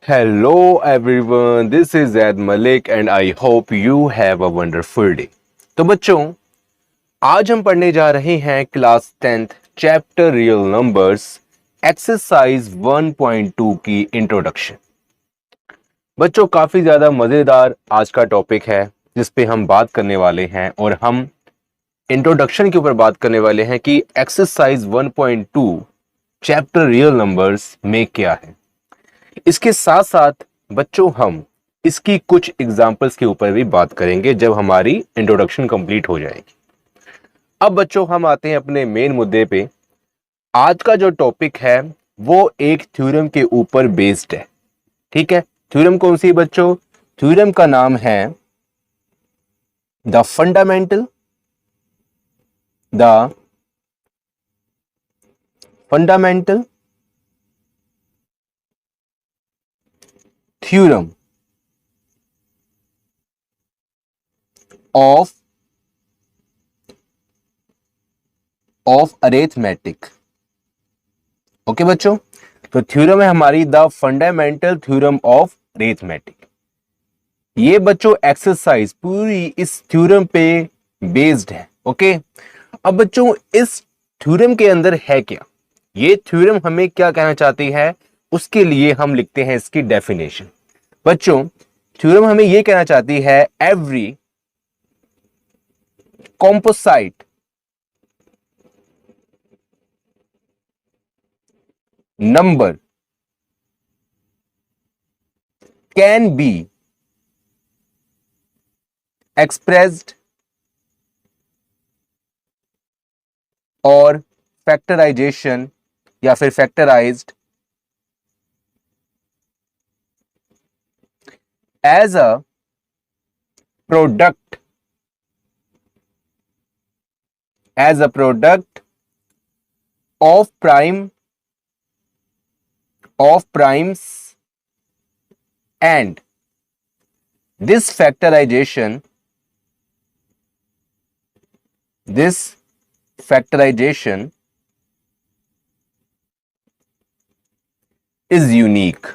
Hello everyone, this is Zaid Malik and I hope you have a wonderful day. तो बच्चों, आज हम पढ़ने जा रहे हैं class 10th chapter real numbers exercise 1.2 की इंट्रोडक्शन। बच्चों, काफी ज्यादा मजेदार आज का टॉपिक है जिस पे हम बात करने वाले हैं और हम इंट्रोडक्शन के ऊपर बात करने वाले हैं कि एक्सरसाइज 1.2 चैप्टर रियल नंबर्स में क्या है। इसके साथ साथ बच्चों हम इसकी कुछ एग्जाम्पल्स के ऊपर भी बात करेंगे जब हमारी इंट्रोडक्शन कंप्लीट हो जाएगी। अब बच्चों हम आते हैं अपने मेन मुद्दे पे। आज का जो टॉपिक है वो एक थ्योरम के ऊपर बेस्ड है। ठीक है, थ्योरम कौन सी बच्चों? थ्योरम का नाम है the fundamental theorem of arithmetic. Okay बच्चों, तो थ्योरम है हमारी the fundamental theorem of arithmetic. ये बच्चों एक्सरसाइज पूरी इस थ्योरम पे बेस्ड है। ओके, अब बच्चों इस थ्योरम के अंदर है क्या, ये थ्योरम हमें क्या कहना चाहती है, उसके लिए हम लिखते हैं इसकी डेफिनेशन। बच्चों, थ्योरम हमें यह कहना चाहती है every composite number can be expressed और फैक्टराइजेशन या फिर factorised as a product of primes, and this factorization is unique.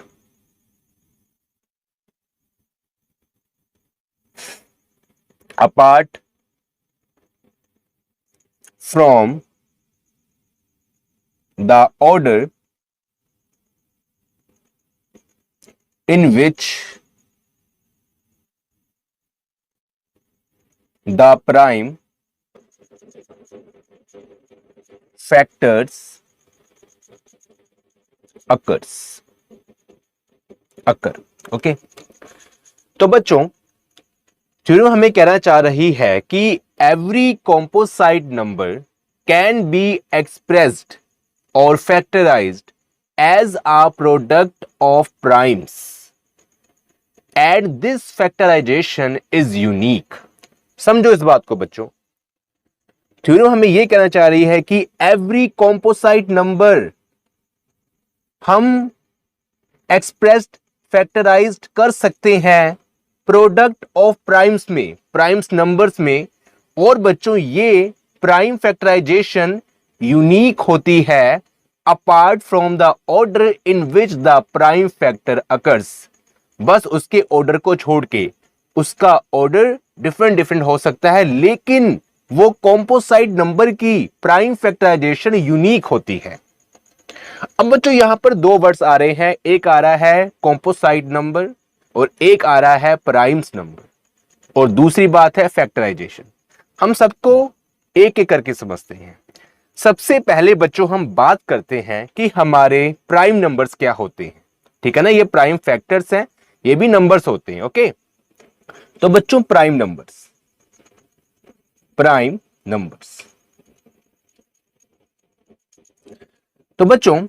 Apart from the order in which the prime factors occur. Okay, तो बच्चों थ्योरम हमें कहना चाह रही है कि every composite number can be expressed और factorised as a product of primes and this factorisation is unique. समझो इस बात को बच्चों, थ्योरम हमें यह कहना चाह रही है कि एवरी कॉम्पोसाइट नंबर हम एक्सप्रेस्ड फैक्टराइज्ड कर सकते हैं प्रोडक्ट ऑफ प्राइम्स में, प्राइम्स नंबर्स में। और बच्चों ये प्राइम फैक्टराइजेशन यूनिक होती है apart from the order in which the prime factor occurs. बस उसके ऑर्डर को छोड़ के उसका ऑर्डर डिफरेंट हो सकता है, लेकिन वो कॉम्पोसाइट नंबर की प्राइम फैक्टराइजेशन यूनिक होती है। अब बच्चों यहां पर दो वर्ड्स आ रहे हैं, एक आ रहा है कॉम्पोसाइट नंबर और एक आ रहा है प्राइम्स नंबर, और दूसरी बात है फैक्टराइजेशन। हम सबको एक एक करके समझते हैं। सबसे पहले बच्चों हम बात करते हैं कि हमारे प्राइम नंबर्स क्या होते हैं। ठीक है ना, ये प्राइम फैक्टर्स हैं, ये भी नंबर्स होते हैं। ओके, तो बच्चों प्राइम नंबर्स तो बच्चों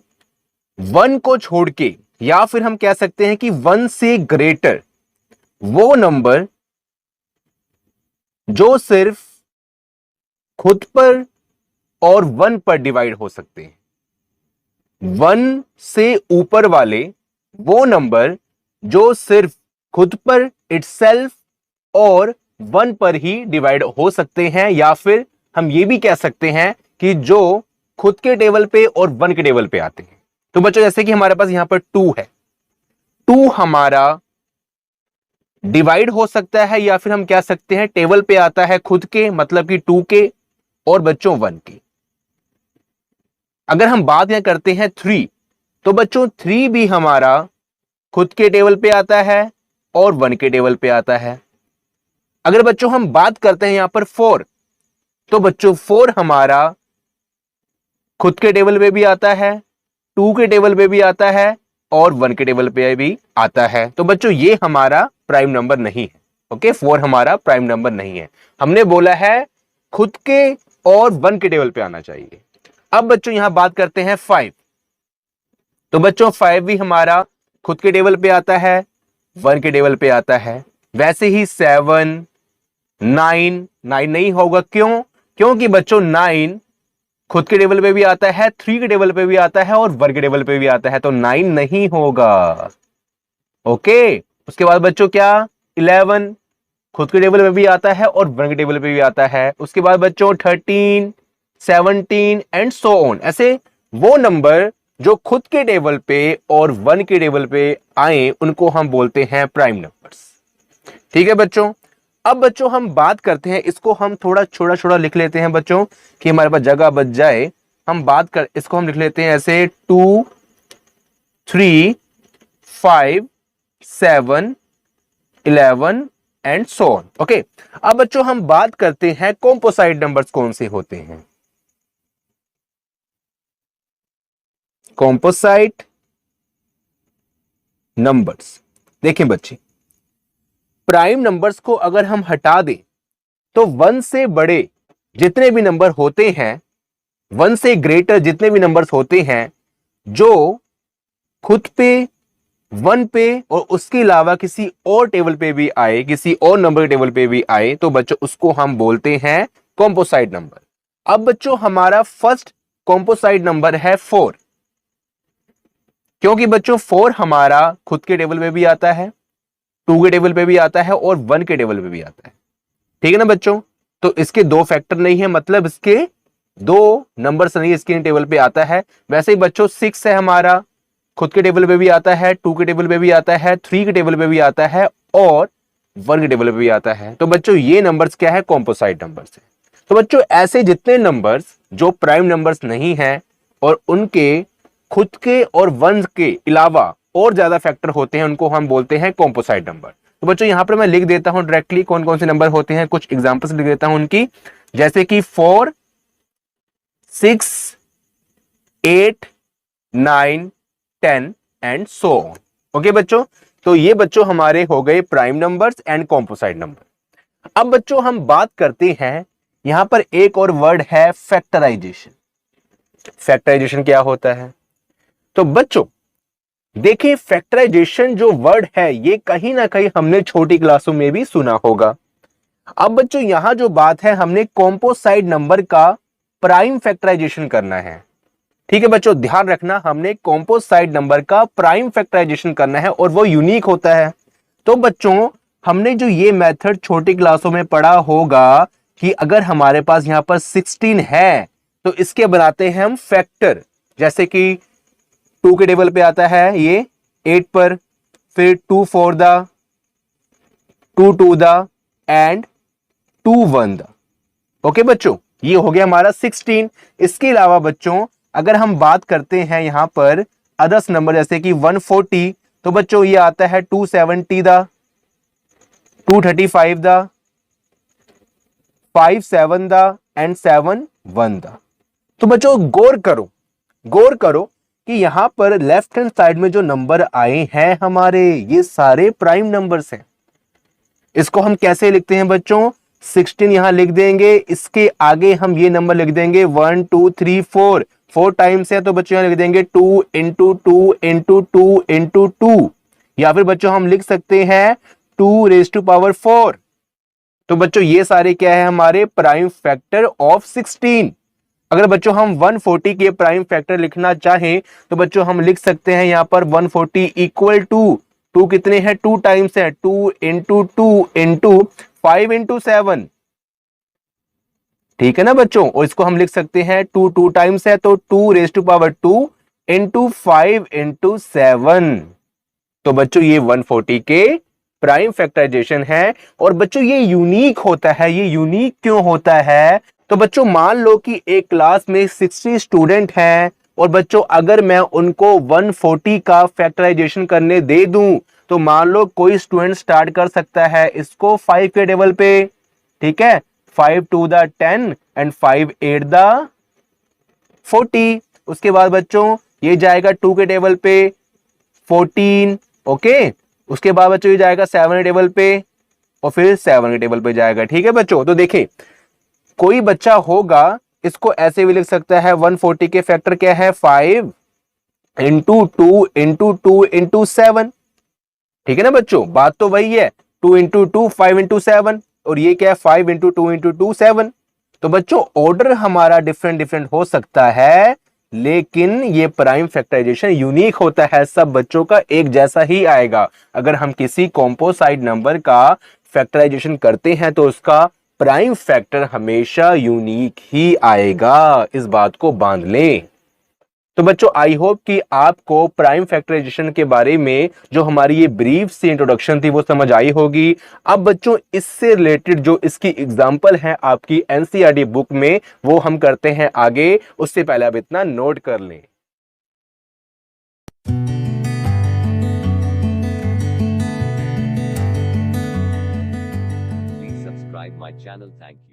1 को छोड़ के, या फिर हम कह सकते हैं कि 1 से ग्रेटर वो नंबर जो सिर्फ खुद पर और 1 पर डिवाइड हो सकते हैं। 1 से ऊपर वाले वो नंबर जो सिर्फ खुद पर इटसेल्फ और 1 पर ही डिवाइड हो सकते हैं, या फिर हम ये भी कह सकते हैं कि जो खुद के टेबल पे और 1 के टेबल पे आते हैं। तो बच्चों जैसे कि हमारे पास यहां पर 2 है, 2 हमारा डिवाइड हो सकता है या फिर हम कह सकते हैं टेबल पे आता है खुद के, मतलब कि 2 के और बच्चों 1 के। अगर हम बात यहां करते हैं 3, तो बच्चों 3 भी हमारा खुद के टेबल पे आता है और 1 के टेबल पे आता है। अगर बच्चों हम बात करते हैं यहां पर 4, तो बच्चों 4 हमारा खुद के टेबल पे भी आता है, 2 के टेबल पे भी आता है और 1 के टेबल पे भी आता है। तो बच्चों ये हमारा प्राइम नंबर नहीं है। ओके, 4 हमारा प्राइम नंबर नहीं है। हमने बोला है खुद के और 1 के टेबल पे आना चाहिए। अब बच्चों यहां बात करते हैं 5, तो बच्चों 5 भी हमारा खुद के टेबल पे आता है, 1 के टेबल पे आता है। वैसे ही 7, 9 नहीं होगा, क्यों? क्योंकि बच्चों 9 खुद के टेबल पे भी आता है, 3 के टेबल पे भी आता है और 1 के टेबल पे भी आता है, तो 9 नहीं होगा। ओके, उसके बाद बच्चों क्या, 11 खुद के टेबल पे भी आता है और 1 के टेबल पे भी आता है। उसके बाद बच्चों 13, 17 एंड सो ऑन। ऐसे वो नंबर जो खुद के टेबल पे और 1 के टेबल पे आए उनको हम बोलते हैं प्राइम नंबर्स। ठीक है बच्चों। अब बच्चों हम बात करते हैं, इसको हम थोड़ा छोटा छोटा लिख लेते हैं बच्चों कि हमारे पास जगह बच जाए। इसको हम लिख लेते हैं ऐसे 2, 3, 5, 7, 11 एंड सो ऑन। ओके, अब बच्चों हम बात करते हैं कॉम्पोसाइट नंबर्स कौन से होते हैं। कॉम्पोसाइट नंबर्स, देखें बच्चे, प्राइम नंबर्स को अगर हम हटा दें तो 1 से बड़े जितने भी नंबर होते हैं, 1 से ग्रेटर जितने भी नंबर्स होते हैं, जो खुद पे, 1 पे और उसके अलावा किसी और टेबल पे भी आए, किसी और नंबर टेबल पे भी आए, तो बच्चों उसको हम बोलते हैं कॉम्पोसाइट नंबर। अब बच्चों हमारा फर्स्ट कॉम्पोसाइट नंबर है 4, क्योंकि बच्चों 4 हमारा खुद के टेबल पे भी आता है, 2 के टेबल पे भी आता है और 1 के टेबल पे भी आता है। ठीक है ना बच्चों, तो इसके 2 फैक्टर नहीं है, मतलब इसके 2 नंबर्स नहीं इसके टेबल पे आता है। वैसे ही बच्चों 6 है हमारा, खुद के टेबल पे भी आता है, 2 के टेबल पे भी आता है, 3 के टेबल पे भी आता है और 1 के टेबल पे भी आता है। तो बच्चों ये नंबर्स क्या है, कॉम्पोसाइट नंबर्स है। तो बच्चों ऐसे जितने नंबर्स जो प्राइम नंबर्स नहीं है और उनके खुद के और 1 के अलावा और ज्यादा फैक्टर होते हैं, उनको हम बोलते हैं कॉम्पोसाइट नंबर। तो बच्चों यहां पर मैं लिख देता हूं डायरेक्टली कौन कौन से नंबर होते हैं, कुछ एग्जांपल्स लिख देता हूं उनकी, जैसे कि 4, 6, 8, 9, 10 एंड सो ऑन। ओके बच्चों, तो ये बच्चों हमारे हो गए प्राइम नंबर्स एंड कॉम्पोसाइट नंबर। अब बच्चों हम बात करते हैं, यहां पर एक और वर्ड है फैक्टराइजेशन। फैक्टराइजेशन क्या होता है? तो बच्चों देखिए, फैक्टराइजेशन जो वर्ड है ये कहीं ना कहीं हमने छोटी क्लासों में भी सुना होगा। अब बच्चों यहां जो बात है, हमने कॉम्पोसाइट नंबर का प्राइम फैक्टराइजेशन करना है। ठीक है बच्चों, ध्यान रखना, हमने कॉम्पोसाइट नंबर का प्राइम फैक्टराइजेशन करना है और वो यूनिक होता है। तो बच्चों हमने जो ये मेथड छोटी क्लासों में पढ़ा होगा कि अगर हमारे पास यहां पर 16 है तो इसके बनाते हैं हम फैक्टर, जैसे कि 2 के टेबल पे आता है ये 8 पर, फिर 2 4 the, 2 2 the end 2 1 the. Okay बच्चों, ये हो गया हमारा 16। इसके अलावा बच्चों अगर हम बात करते हैं यहां पर अदर्स नंबर जैसे कि 140, तो बच्चों ये आता है 270 the, 235 the, 5 7 the end 7 1 the. तो बच्चों गौर करो कि यहां पर लेफ्ट हैंड साइड में जो नंबर आए हैं हमारे, ये सारे प्राइम नंबर्स हैं। इसको हम कैसे लिखते हैं बच्चों, 16 यहां लिख देंगे, इसके आगे हम ये नंबर लिख देंगे 1 2 3 4, 4 टाइम्स है तो बच्चों यहां लिख देंगे 2 इंटू 2 इंटू 2 इंटू 2, या फिर बच्चों हम लिख सकते हैं 2 रेज टू पावर 4। तो बच्चों ये सारे क्या है, हमारे प्राइम फैक्टर ऑफ 16। अगर बच्चों हम 140 के प्राइम फैक्टर लिखना चाहें तो बच्चों हम लिख सकते हैं यहां पर 140 इक्वल टू 2 कितने हैं, 2 टाइम्स है, 2 इंटू 2 इंटू 5 इंटू 7। ठीक है ना बच्चों, और इसको हम लिख सकते हैं 2 टाइम्स है तो 2 raise to power 2 into 5 into 7। तो बच्चों ये 140 के प्राइम फैक्टराइजेशन है। और बच्चों ये यूनिक होता है। ये यूनिक क्यों होता है? तो बच्चों मान लो कि एक क्लास में 60 स्टूडेंट हैं और बच्चों अगर मैं उनको 140 का फैक्टराइजेशन करने दे दूं तो मान लो कोई स्टूडेंट स्टार्ट कर सकता है इसको 5 के टेबल पे, ठीक है, 5 टू द 10 एंड 5 8 द 40। उसके बाद बच्चों ये जाएगा 2 के टेबल पे 14, ओके। उसके बाद बच्चों ये जाएगा 7 के टेबल पे और फिर 7 के टेबल पे जाएगा, ठीक है बच्चों। तो देखिए कोई बच्चा होगा इसको ऐसे भी लिख सकता है 140 के फैक्टर क्या है 5 इंटू 2 इंटू 2 इंटू 7, ठीक है ना बच्चों। बात तो वही है, 2 इंटू 2 5 इंटू 7 और ये क्या है 5 इंटू 2 इंटू 2 7। तो बच्चों ऑर्डर हमारा डिफरेंट डिफरेंट हो सकता है लेकिन ये प्राइम फैक्टराइजेशन यूनिक होता है, सब बच्चों का एक जैसा ही आएगा। अगर हम किसी कॉम्पोसाइट नंबर का फैक्टराइजेशन करते हैं तो उसका प्राइम फैक्टर हमेशा यूनिक ही आएगा, इस बात को बांध लें। तो बच्चों आई होप कि आपको प्राइम फैक्टराइजेशन के बारे में जो हमारी ये ब्रीफ सी इंट्रोडक्शन थी वो समझ आई होगी। अब बच्चों इससे रिलेटेड जो इसकी एग्जांपल है आपकी एनसीईआरटी बुक में वो हम करते हैं आगे, उससे पहले आप इतना नोट कर लें। Please subscribe my channel. Thank you.